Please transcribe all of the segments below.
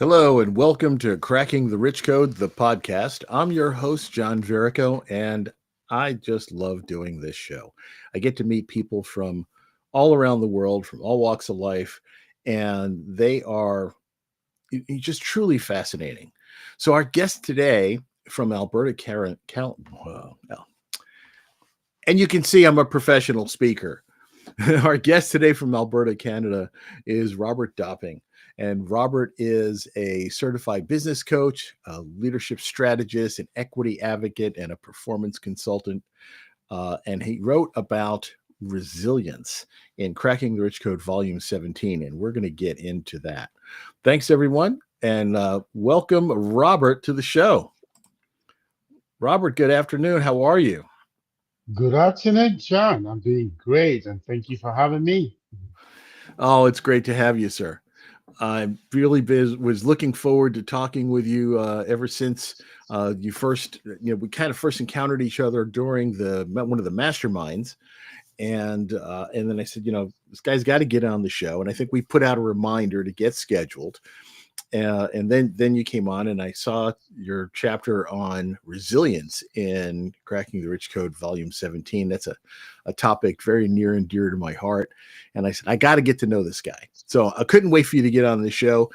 Hello and welcome to Cracking the Rich Code, the podcast. I'm your host, John Verico, and I just love doing this show. I get to meet people from all around the world, from all walks of life, and they are just truly fascinating. So, our guest today from Alberta, and you can see I'm a professional speaker. Our guest today from Alberta, Canada is Robert Ndoping. And Robert is a certified business coach, a leadership strategist, an equity advocate, and a performance consultant. And he wrote about resilience in Cracking the Rich Code, Volume 17. And we're going to get into that. Thanks, everyone. And welcome, Robert, to the show. Robert, good afternoon. How are you? Good afternoon, John. I'm doing great, and thank you for having me. Oh, it's great to have you, sir. I really was looking forward to talking with you ever since you first, we kind of first encountered each other during one of the masterminds, and then I said, this guy's got to get on the show, and I think we put out a reminder to get scheduled, and then you came on, and I saw your chapter on resilience in Cracking the Rich Code, Volume 17. That's a topic very near and dear to my heart. And I said, I got to get to know this guy. So I couldn't wait for you to get on the show.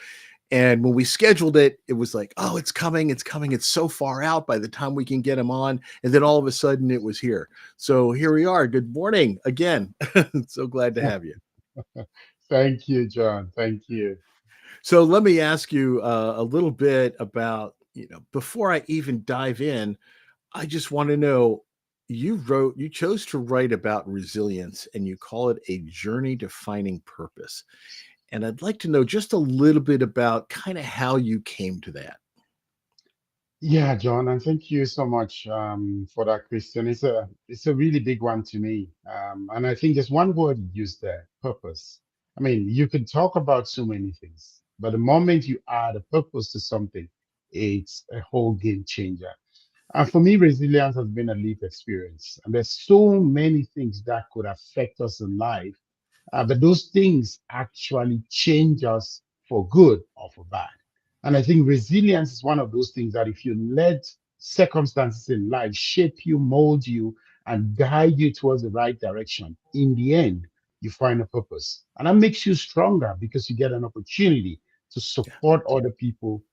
And when we scheduled it, it was like, oh, it's coming. It's coming. It's so far out by the time we can get him on. And then all of a sudden it was here. So here we are. Good morning again. So glad to have you. Thank you, John. Thank you. So let me ask you a little bit about, before I even dive in, I just want to know, you chose to write about resilience and you call it a journey to finding purpose. And I'd like to know just a little bit about kind of how you came to that. Yeah, John, and thank you so much for that question. It's a really big one to me, and I think there's one word you used there: purpose. I mean, you can talk about so many things, but the moment you add a purpose to something, it's a whole game changer. And for me, resilience has been a lived experience, and there's so many things that could affect us in life. But those things actually change us for good or for bad. And I think resilience is one of those things that if you let circumstances in life shape you, mold you, and guide you towards the right direction, in the end, you find a purpose. And that makes you stronger because you get an opportunity to Yeah. support other people,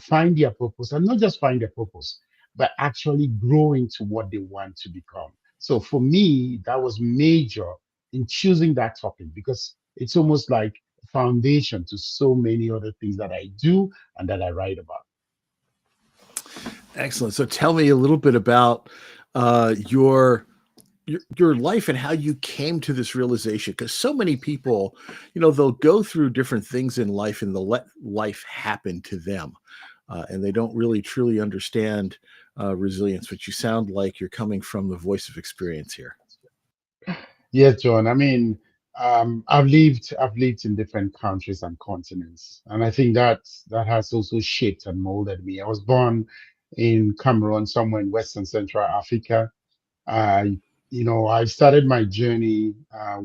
find their purpose and not just find their purpose, but actually grow into what they want to become. So for me, that was major in choosing that topic because it's almost like a foundation to so many other things that I do and that I write about. Excellent. So tell me a little bit about your life and how you came to this realization, because so many people, they'll go through different things in life and they'll let life happen to them, and they don't really truly understand resilience. But you sound like you're coming from the voice of experience here. Yes, John. I mean, I've lived in different countries and continents, and I think that has also shaped and molded me. I was born in Cameroon, somewhere in Western Central Africa. I started my journey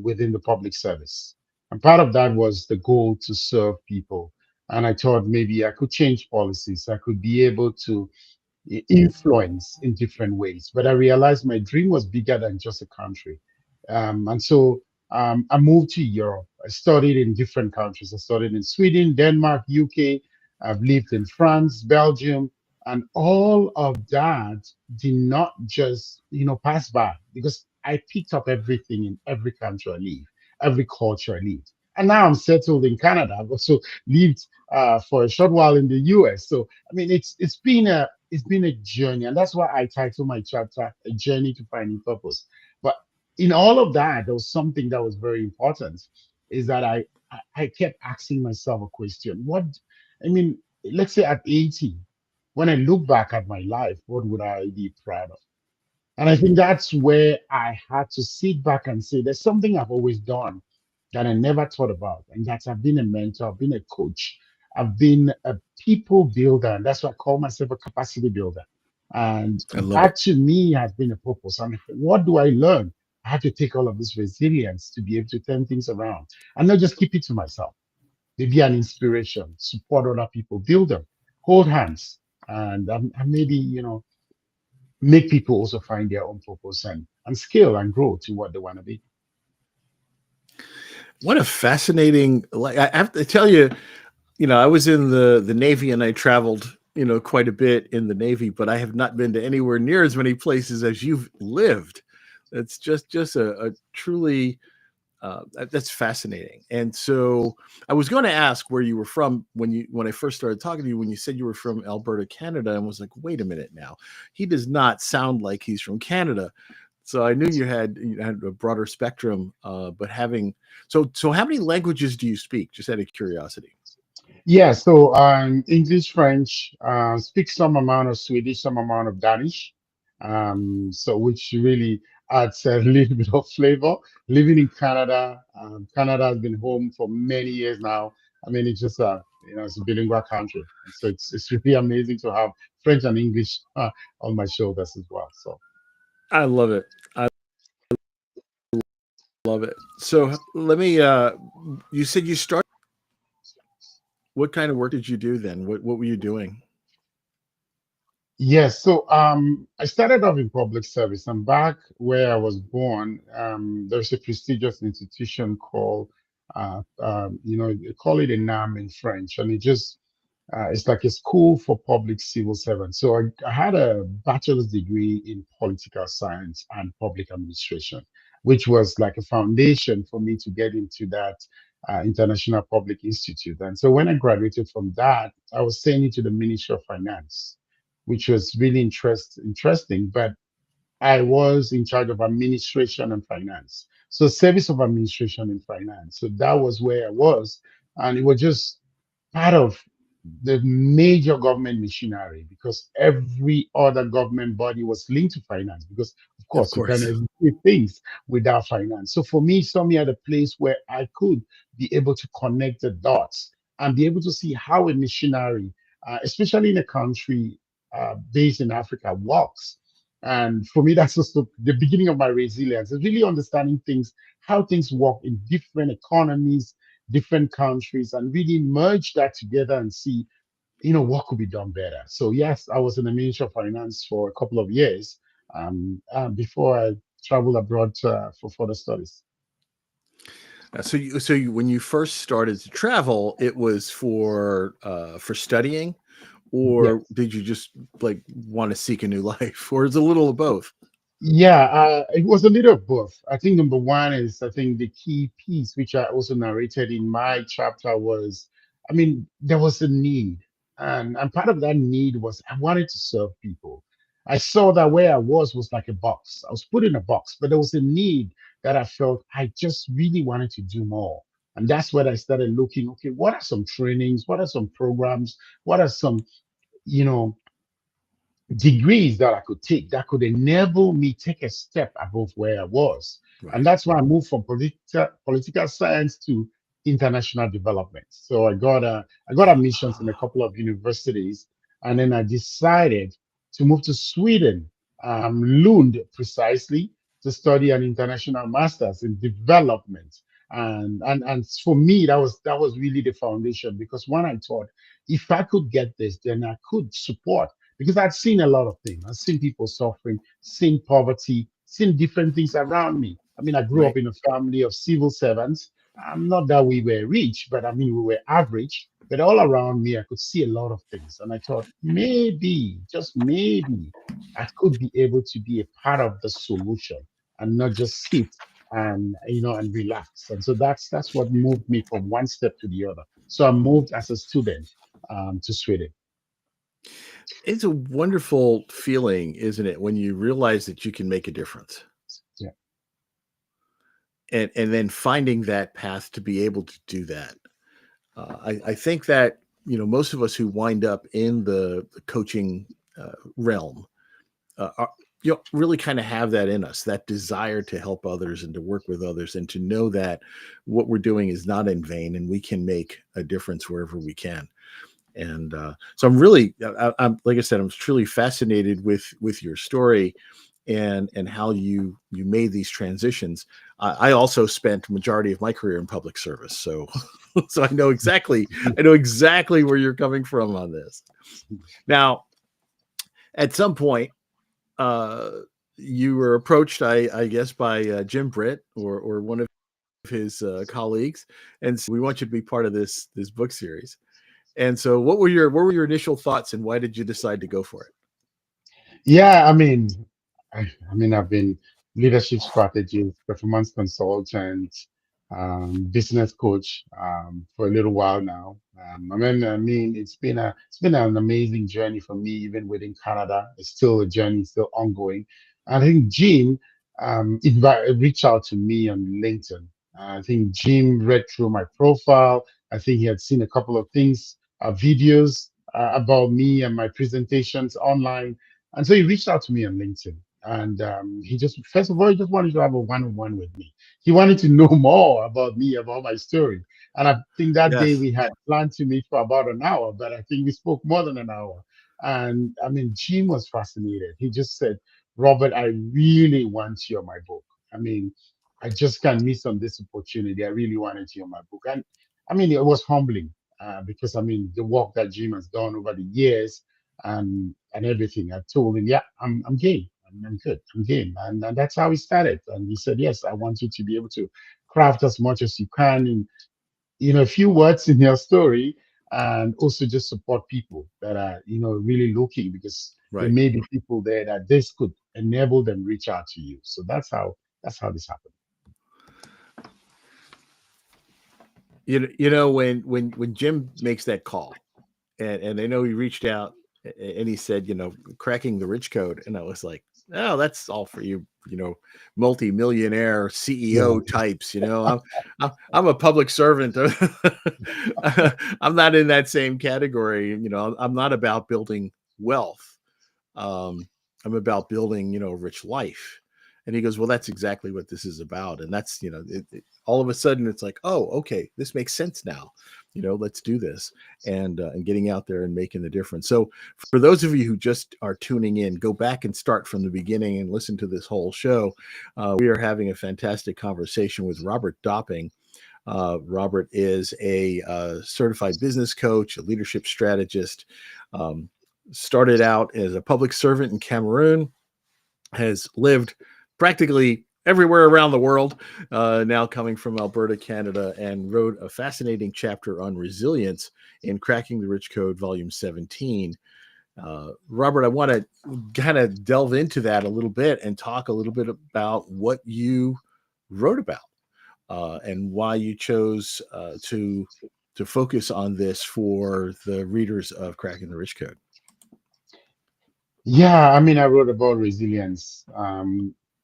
within the public service, and part of that was the goal to serve people. And I thought maybe I could change policies. I could be able to influence in different ways. But I realized my dream was bigger than just a country. And so I moved to Europe. I studied in different countries. I studied in Sweden, Denmark, UK. I've lived in France, Belgium, and all of that did not just, pass by because I picked up everything in every country I live, every culture I lived. And now I'm settled in Canada. I've also lived for a short while in the US. So I mean, it's been a journey, and that's why I title my chapter "A Journey to Finding Purpose." But in all of that, there was something that was very important, is that I kept asking myself a question. I mean, let's say at 80, when I look back at my life, what would I be proud of? And I think that's where I had to sit back and say, there's something I've always done that I never thought about. And that's I've been a mentor, I've been a coach, I've been a people builder. And that's why I call myself a capacity builder. And I love it. that to me has been a purpose. And what do I learn? I had to take all of this resilience to be able to turn things around and not just keep it to myself. be an inspiration, support other people, build them, hold hands, and maybe, make people also find their own purpose and scale and grow to what they want to be. What a fascinating, like, I have to tell you, I was in the Navy and I traveled, quite a bit in the Navy, but I have not been to anywhere near as many places as you've lived. It's just a truly that's fascinating. And so I was going to ask where you were from when I first started talking to you, when you said you were from Alberta, Canada, and was like, wait a minute now, he does not sound like he's from Canada. So I knew you had a broader spectrum, but having so how many languages do you speak? Just out of curiosity. Yeah, so English, French, speak some amount of Swedish, some amount of Danish. So which really adds a little bit of flavor. Living in Canada, Canada has been home for many years now. I mean, it's just it's a bilingual country, and so it's really amazing to have French and English on my shoulders as well. So I love it. I love it. So let me. You said you started. What kind of work did you do then? What were you doing? yes, so I started off in public service, and back where I was born, there's a prestigious institution called, they call it a NAM in French, and it's like a school for public civil servants. So I had a bachelor's degree in political science and public administration, which was like a foundation for me to get into that International Public Institute. And so when I graduated from that, I was sent into the Ministry of Finance, which was really interesting. But I was in charge of administration and finance. So service of administration and finance. So that was where I was. And it was just part of the major government machinery because every other government body was linked to finance because of Of course you course. cannot do things without finance. So for me, it saw me at a place where I could be able to connect the dots and be able to see how a machinery, especially in a country based in Africa, works. And for me, that's also the beginning of my resilience. Is really understanding things, how things work in different economies, different countries, and really merge that together and see, what could be done better. So yes, I was in the Ministry of Finance for a couple of years before I traveled abroad for further studies. When you first started to travel, it was for studying, or Yes. did you just like want to seek a new life, or is it a little of both? Yeah, it was a little of both. I think number one is I think the key piece, which I also narrated in my chapter, was I mean, there was a need. And part of that need was I wanted to serve people. I saw that where I was like a box. I was put in a box, but there was a need that I felt I just really wanted to do more. And that's when I started looking, okay, what are some trainings? What are some programs? What are some, you know, degrees that I could take that could enable me take a step above where I was. And Right. that's why I moved from political science to international development. So I got admissions in a couple of universities, and then I decided to move to Sweden, Lund precisely, to study an international master's in development. And for me, that was really the foundation because when I thought if I could get this, then I could support because I'd seen a lot of things. I've seen people suffering, seen poverty, seen different things around me. I mean, I grew up Right. in a family of civil servants. Not that we were rich, but I mean, we were average. But all around me, I could see a lot of things. And I thought, maybe, just maybe, I could be able to be a part of the solution and not just sit and relax. And so that's what moved me from one step to the other. So I moved as a student to Sweden. It's a wonderful feeling, isn't it, when you realize that you can make a difference, Yeah. and then finding that path to be able to do that. I think that most of us who wind up in the coaching realm are, really kind of have that in us, that desire to help others and to work with others, and to know that what we're doing is not in vain, and we can make a difference wherever we can. And so I'm really, I'm like I said, I'm truly fascinated with your story, and how you made these transitions. I also spent majority of my career in public service, so so I know exactly where you're coming from on this. Now, at some point, uh, you were approached, I guess, by Jim Britt or one of his colleagues, and said, "We want you to be part of this book series." And so, what were your initial thoughts, and why did you decide to go for it? Yeah, I mean, I've been leadership strategist, performance consultant, business coach for a little while now. I mean, it's been an amazing journey for me, even within Canada. It's still a journey, still ongoing. I think Jim reached out to me on LinkedIn. I think Jim read through my profile. I think he had seen a couple of things, videos about me and my presentations online, and so he reached out to me on LinkedIn. And he just, first of all, he just wanted to have a one-on-one with me. He wanted to know more about me, about my story. And I think that day Yes, we had planned to meet for about an hour, but I think we spoke more than an hour. And I mean, Jim was fascinated. He just said, Robert, I really want you on my book. I mean, I just can't miss on this opportunity. I really wanted you on my book. And I mean, it was humbling because I mean, the work that Jim has done over the years and everything. I told him, yeah, I'm game. I'm good. I'm game. And that's how we started. And he said, yes, I want you to be able to craft as much as you can in, a few words in your story, and also just support people that are, really looking, because there right. may be people there that this could enable them reach out to you. So that's how this happened. You know when Jim makes that call, and I know he reached out and he said, cracking the rich code, and I was like, oh, that's all for you, multi-millionaire Yeah, CEO types. I'm a public servant. I'm not in that same category. I'm not about building wealth. um, I'm about building, a rich life. And he goes, well, that's exactly what this is about. And that's, all of a sudden it's like, oh, okay, this makes sense now. Let's do this, and getting out there and making the difference. So for those of you who just are tuning in, go back and start from the beginning and listen to this whole show. We are having a fantastic conversation with Robert Dopping. Robert is a certified business coach, a leadership strategist. Um, Started out as a public servant in Cameroon, has lived practically everywhere around the world, now coming from Alberta, Canada, and wrote a fascinating chapter on resilience in Cracking the Rich Code, Volume 17. Robert, I want to kind of delve into that a little bit and talk a little bit about what you wrote about, and why you chose to focus on this for the readers of Cracking the Rich Code. Yeah, I mean, I wrote about resilience,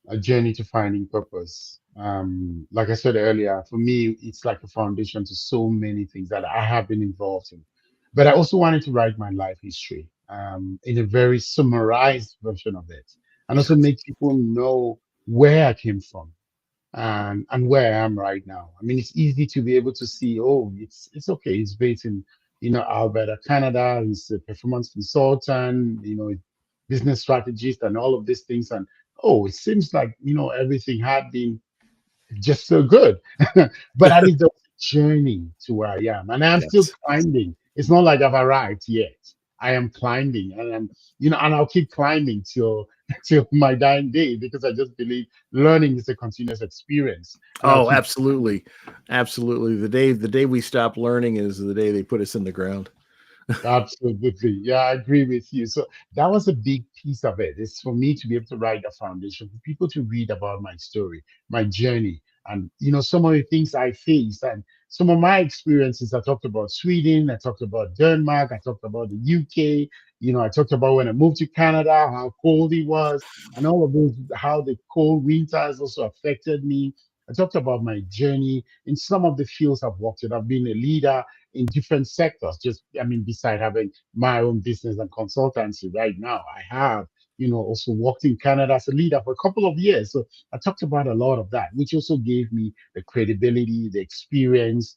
a journey to finding purpose. Like I said earlier, for me, it's like a foundation to so many things that I have been involved in. But I also wanted to write my life history in a very summarized version of it, and also make people know where I came from and where I am right now. I mean, it's easy to be able to see, oh, it's okay. He's based in, Alberta, Canada. He's a performance consultant, business strategist, and all of these things. And oh, it seems like everything had been just so good. But that is the journey to where I am. And I'm still Yes. climbing. It's not like I've arrived yet. I am climbing, and I'll keep climbing till till my dying day, because I just believe learning is a continuous experience. And I'll Oh, keep absolutely. Absolutely. The day we stop learning is the day they put us in the ground. Absolutely. Yeah, I agree with you. So that was a big piece of it. It's for me to be able to write a foundation for people to read about my story, my journey, and some of the things I faced and some of my experiences. I talked about Sweden, I talked about Denmark, I talked about the UK, I talked about when I moved to Canada, how cold it was, and all of those, how the cold winters also affected me. I talked about my journey in some of the fields I've worked in. I've been a leader in different sectors. Just, I mean, beside having my own business and consultancy right now, I have, also worked in Canada as a leader for a couple of years. So I talked about a lot of that, which also gave me the credibility, the experience,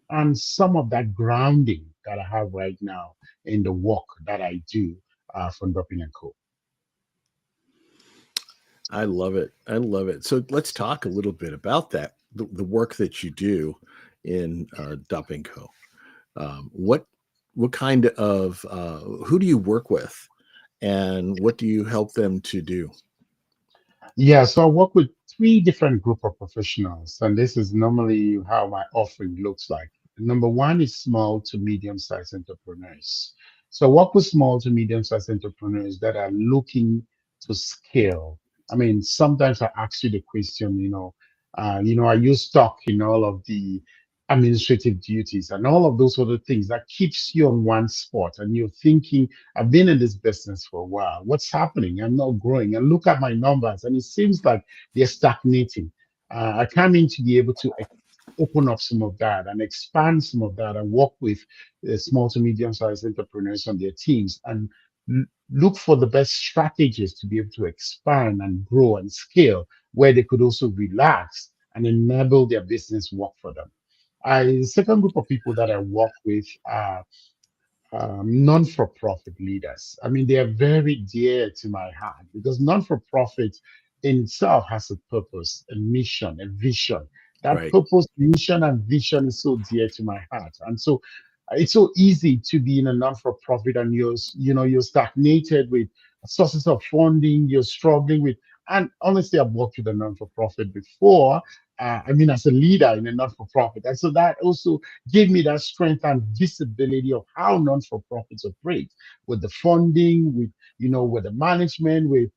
and some of that grounding that I have right now in the work that I do for Ndoping and Co. I love it. I love it. So let's talk a little bit about that, the work that you do in Ndoping. What kind of who do you work with, and what do you help them to do? Yeah, so I work with three different group of professionals, and this is normally how my offering looks like. Number one is small to medium-sized entrepreneurs. So I work with small to medium-sized entrepreneurs that are looking to scale. I mean, sometimes I ask you the question, are you stuck in all of the administrative duties and all of those other things that keeps you on one spot, and you're thinking, I've been in this business for a while. What's happening? I'm not growing. And look at my numbers, and it seems like they're stagnating. I come in to be able to open up some of that and expand some of that and work with small to medium sized entrepreneurs on their teams and look for the best strategies to be able to expand and grow and scale where they could also relax and enable their business work for them. The second group of people that I work with are non-for-profit leaders. I mean, they are very dear to my heart because non-for-profit in itself has a purpose, a mission, a vision. That Right. purpose, mission, and vision is so dear to my heart. And so it's so easy to be in a non-for-profit and you're stagnated with sources of funding, you're struggling with, and honestly, I've worked with a non-for-profit before. I mean, as a leader in a non-for-profit. And so that also gave me that strength and visibility of how non-for-profits operate with the funding, with the management, with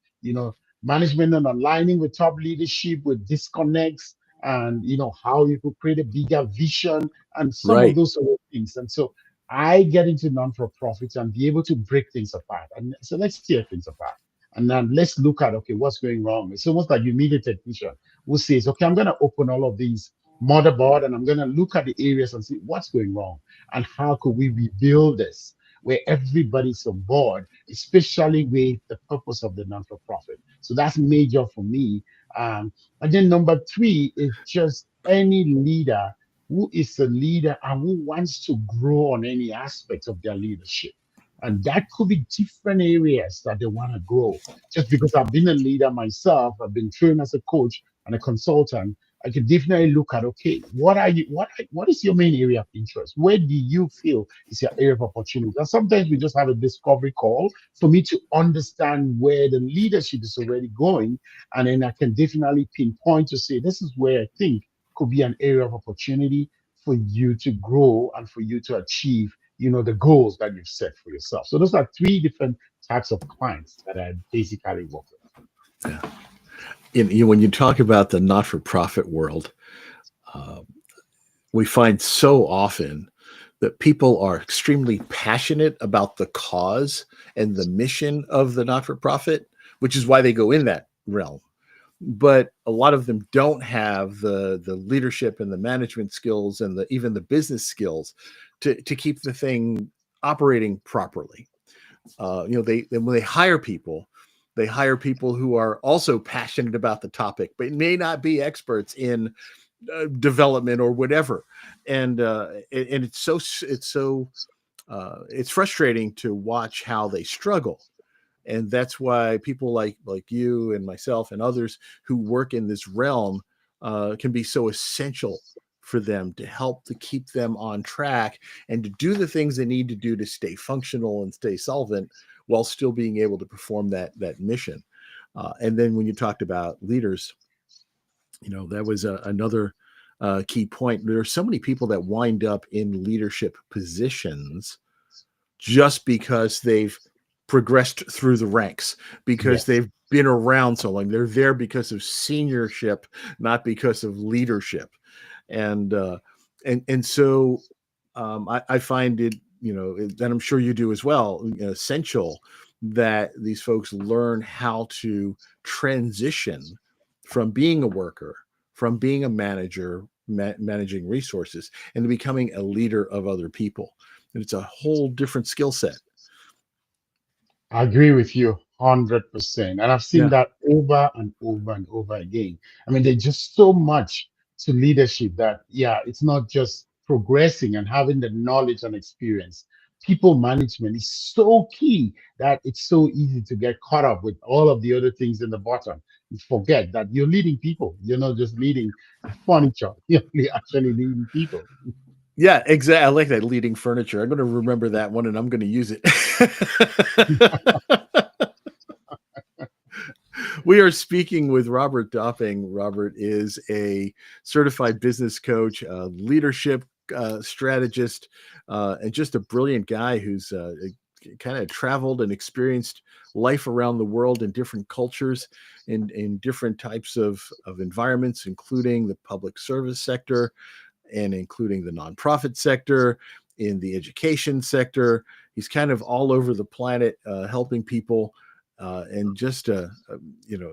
management and aligning with top leadership, with disconnects, and how you could create a bigger vision and some of Right. those other things. And so I get into non-for-profits and be able to break things apart. And so let's tear things apart. And then let's look at, okay, what's going wrong. It's almost like you meet a technician who says, okay, I'm going to open all of these motherboard and I'm going to look at the areas and see what's going wrong and how could we rebuild this where everybody's on board, especially with the purpose of the non-for-profit. So that's major for me. And then number three is just any leader who is a leader and who wants to grow on any aspect of their leadership. And that could be different areas that they want to grow. Just because I've been a leader myself, I've been trained as a coach and a consultant, I can definitely look at, okay, what is your main area of interest? Where do you feel is your area of opportunity? And sometimes we just have a discovery call for me to understand where the leadership is already going. And then I can definitely pinpoint to say, this is where I think could be an area of opportunity for you to grow and for you to achieve, the goals that you've set for yourself. So those are three different types of clients that I basically work with. Yeah. When you talk about the not-for-profit world, uh, we find so often that people are extremely passionate about the cause and the mission of the not-for-profit, which is why they go in that realm. But a lot of them don't have the leadership and the management skills and even the business skills to keep the thing operating properly. When they hire people, they hire people who are also passionate about the topic, but may not be experts in development or whatever. And it's frustrating to watch how they struggle. And that's why people like you and myself and others who work in this realm can be so essential for them to help to keep them on track and to do the things they need to do to stay functional and stay solvent while still being able to perform that mission. And then when you talked about leaders, that was another key point. There are so many people that wind up in leadership positions just because they've progressed through the ranks, because Yes. they've been around so long. They're there because of seniorship, not because of leadership. And so I find it, and I'm sure you do as well, essential that these folks learn how to transition from being a worker, from being a manager, managing resources, and becoming a leader of other people. And it's a whole different skill set. I agree with you 100%. And I've seen Yeah. that over and over and over again. I mean, there's just so much to leadership that, yeah, it's not just progressing and having the knowledge and experience people management is so key that it's so easy to get caught up with all of the other things in the bottom. You forget that you're leading people. You're not just leading furniture. You're actually leading people. Yeah, exactly. I like that, leading furniture. I'm going to remember that one and I'm going to use it. We are speaking with Robert Dopping. Robert is a certified business coach, leadership strategist, and just a brilliant guy who's kind of traveled and experienced life around the world in different cultures, in different types of environments, including the public service sector and including the nonprofit sector, in the education sector. He's kind of all over the planet, helping people. And just you know,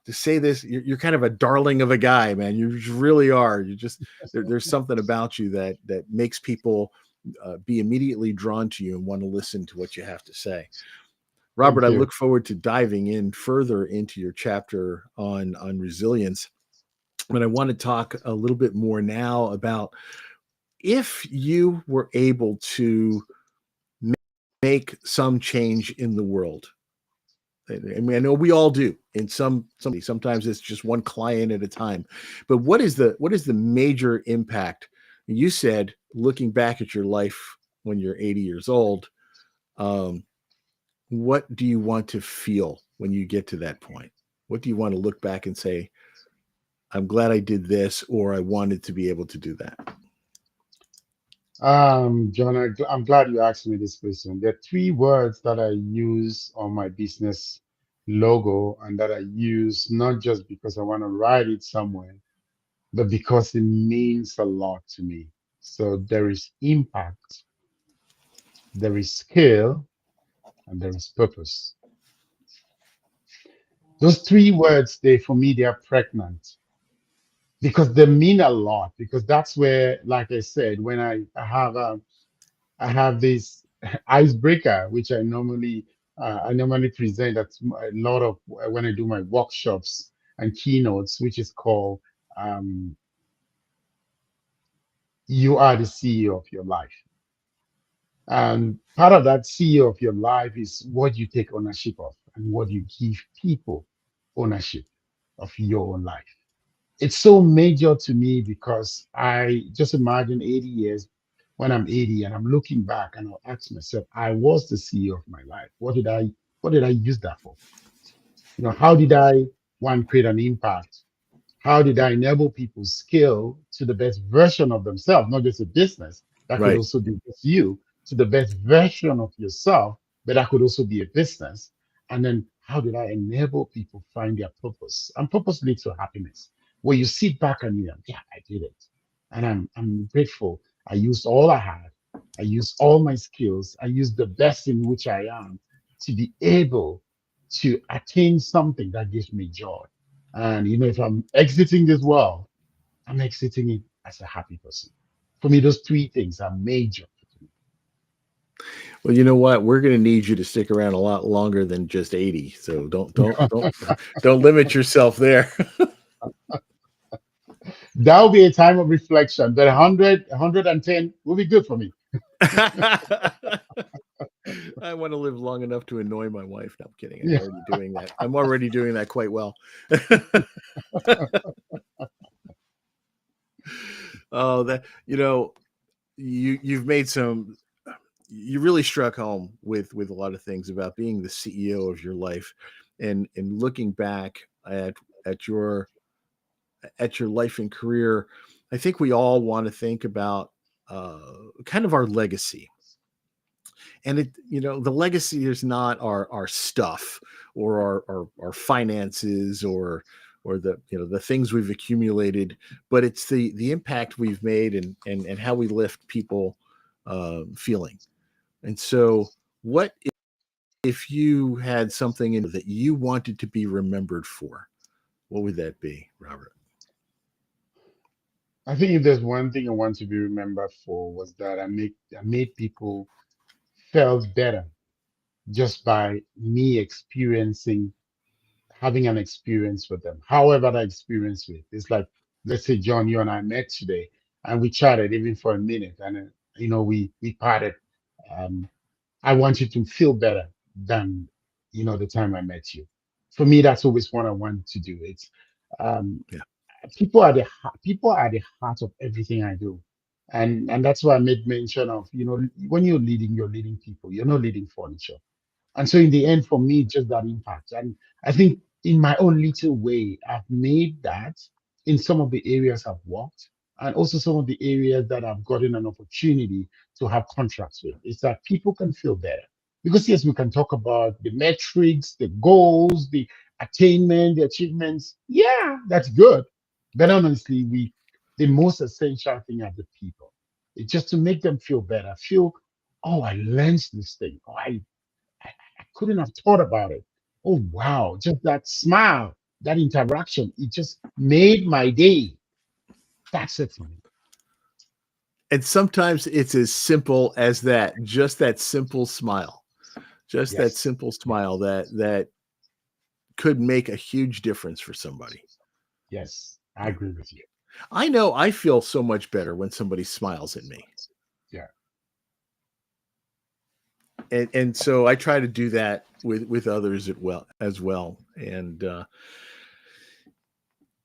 to say this, you're kind of a darling of a guy, man. You really are. You just there's something about you that makes people be immediately drawn to you and want to listen to what you have to say. Robert, Thank I you. look forward to diving in further into your chapter on resilience. But I want to talk a little bit more now about if you were able to make some change in the world. I mean, I know we all do. In sometimes it's just one client at a time. But what is the major impact? You said, looking back at your life when you're 80 years old, um, what do you want to feel when you get to that point? What do you want to look back and say, I'm glad I did this, or I wanted to be able to do that? John, I'm glad you asked me this question. There are three words that I use on my business logo and that I use not just because I want to write it somewhere, but because it means a lot to me. So there is impact, there is scale, and there is purpose. Those three words, for me, they are pregnant because they mean a lot. Because that's where, like I said, when I have this icebreaker, which I normally present at a lot of when I do my workshops and keynotes, which is called um, "You are the CEO of your life." And part of that CEO of your life is what you take ownership of and what you give people ownership of your own life. It's so major to me because I just imagine 80 years when I'm 80 and I'm looking back and I'll ask myself, I was the CEO of my life. What did I use that for? How did I one create an impact? How did I enable people scale to the best version of themselves, not just a business? That could Right. also be just you to the best version of yourself, but that could also be a business. And then how did I enable people find their purpose? And purpose leads to happiness. Where you sit back and you're, yeah, I did it. And I'm grateful. I used all I had. I used all my skills. I used the best in which I am to be able to attain something that gives me joy. And if I'm exiting this world, I'm exiting it as a happy person. For me, those three things are major. Well, you know what? We're going to need you to stick around a lot longer than just 80. So don't limit yourself there. That will be a time of reflection. But 100, 110 will be good for me. I want to live long enough to annoy my wife. No, I'm kidding. I'm Yeah. already doing that. I'm already doing that quite well. Oh, that you've made some. You really struck home with a lot of things about being the CEO of your life, and looking back at your at your life and career. I think we all want to think about uh, kind of our legacy, and the legacy is not our stuff or our finances or the things we've accumulated, but it's the impact we've made and how we lift people feeling. And so, what if you had something in that you wanted to be remembered for? What would that be, Robert? I think if there's one thing I want to be remembered for was that I made people felt better just by me having an experience with them. However that experience with. It's like, let's say John, you and I met today and we chatted even for a minute. And we parted. Um, I want you to feel better than the time I met you. For me, that's always what I want to do. It's um, Yeah. people are the heart of everything I do, and that's why I made mention of when you're leading people. You're not leading furniture. And so in the end, for me, just that impact. And I think in my own little way, I've made that in some of the areas I've worked and also some of the areas that I've gotten an opportunity to have contracts with. Is that people can feel better. Because yes, we can talk about the metrics, the goals, the attainment, the achievements. Yeah, that's good. But honestly, the most essential thing are the people. It's just to make them feel better, feel, oh, I learned this thing. Oh, I couldn't have thought about it. Oh, wow. Just that smile, that interaction, it just made my day. That's it for me. And sometimes it's as simple as that, just that simple smile, just that Yes. simple smile Yes. that could make a huge difference for somebody. Yes. I Yeah. agree with you. I know I feel so much better when somebody smiles at me. Yeah. And so I try to do that with others as well. And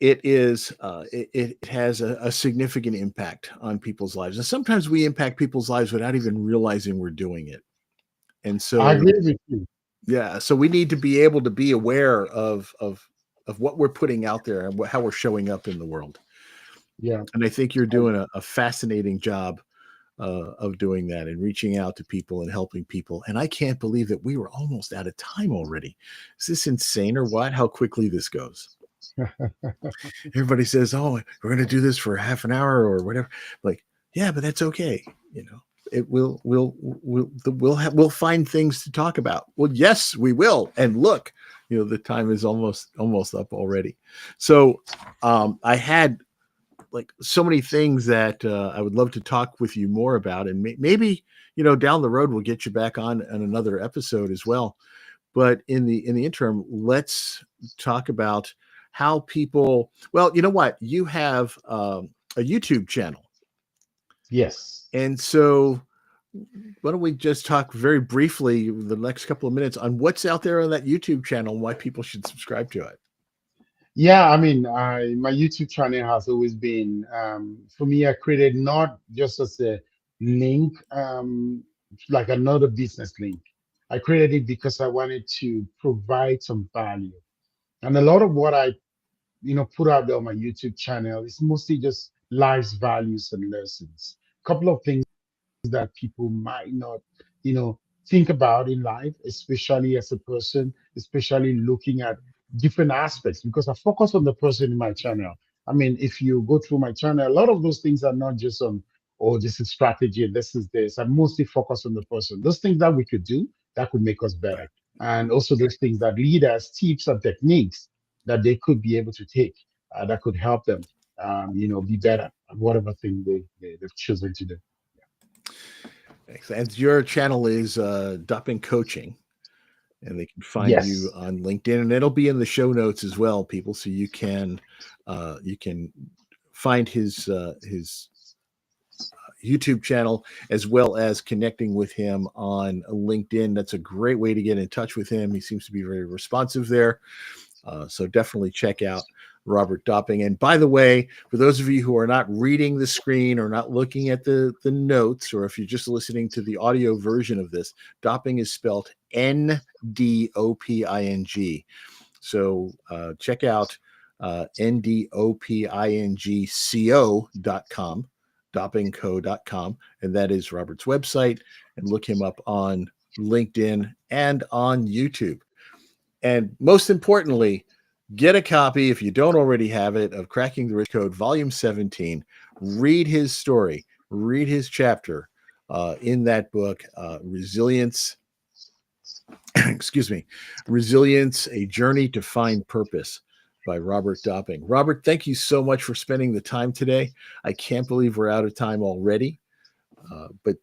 it has a significant impact on people's lives. And sometimes we impact people's lives without even realizing we're doing it. And I so agree with you. yeah, so we need to be able to be aware of what we're putting out there and how we're showing up in the world. Yeah. And I think you're I, doing a fascinating job of doing that and reaching out to people and helping people. And I can't believe that we were almost out of time already. Is this insane or what? How quickly this goes? Everybody says, "Oh, we're going to do this for half an hour or whatever." Like, yeah, but that's okay. You know, it will we'll find things to talk about. Well, yes, we will. And look, the time is almost up already. So, I had like so many things that I would love to talk with you more about, and maybe down the road we'll get you back on another episode as well. But in the interim, let's talk about how people. Well, you know what? You have a YouTube channel, yes. and so why don't we just talk very briefly the next couple of minutes on what's out there on that YouTube channel and why people should subscribe to it? Yeah, I mean, my YouTube channel has always been for me. I created not just as a link, like another business link. I created it because I wanted to provide some value, and a lot of what I put out there on my YouTube channel is mostly just life's values and lessons. A couple of things that people might not, you know, think about in life, especially as a person, especially looking at different aspects, because I focus on the person in my channel. I mean, if you go through my channel, a lot of those things are not just on, oh, this is strategy, this is this. I mostly focus on the person. Those things that we could do that could make us better. Right. And also those things that lead us, tips and techniques that they could be able to take that could help them, be better at whatever thing they've chosen to do. Thanks. And your channel is Ndoping Coaching, and they can find you Yes. on LinkedIn, and it'll be in the show notes as well, people, so you can find his YouTube channel as well as connecting with him on LinkedIn. That's a great way to get in touch with him. He seems to be very responsive there. So definitely check out Robert Ndoping. And by the way, for those of you who are not reading the screen or not looking at the notes, or if you're just listening to the audio version of this, Ndoping is spelled Ndoping. So check out ndopingco.com, dopingco.com, and that is Robert's website. And look him up on LinkedIn and on YouTube. And most importantly, get a copy, if you don't already have it, of Cracking the Rich Code, Volume 17. Read his story, read his chapter in that book, Resilience, excuse me, Resilience, A Journey to Find Purpose by Robert Ndoping. Robert, thank you so much for spending the time today. I can't believe we're out of time already, but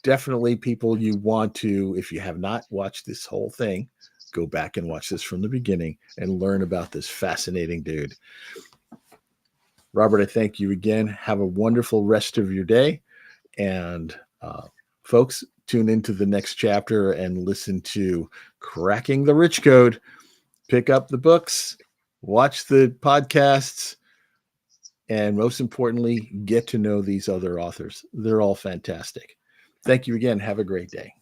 definitely people you want to, if you have not watched this whole thing, go back and watch this from the beginning and learn about this fascinating dude. Robert, I thank you again. Have a wonderful rest of your day. And folks, tune into the next chapter and listen to Cracking the Rich Code. Pick up the books, watch the podcasts, and most importantly, get to know these other authors. They're all fantastic. Thank you again. Have a great day.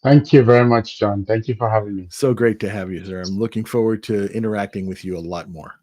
Thank you very much, John. Thank you for having me. So great to have you, sir. I'm looking forward to interacting with you a lot more.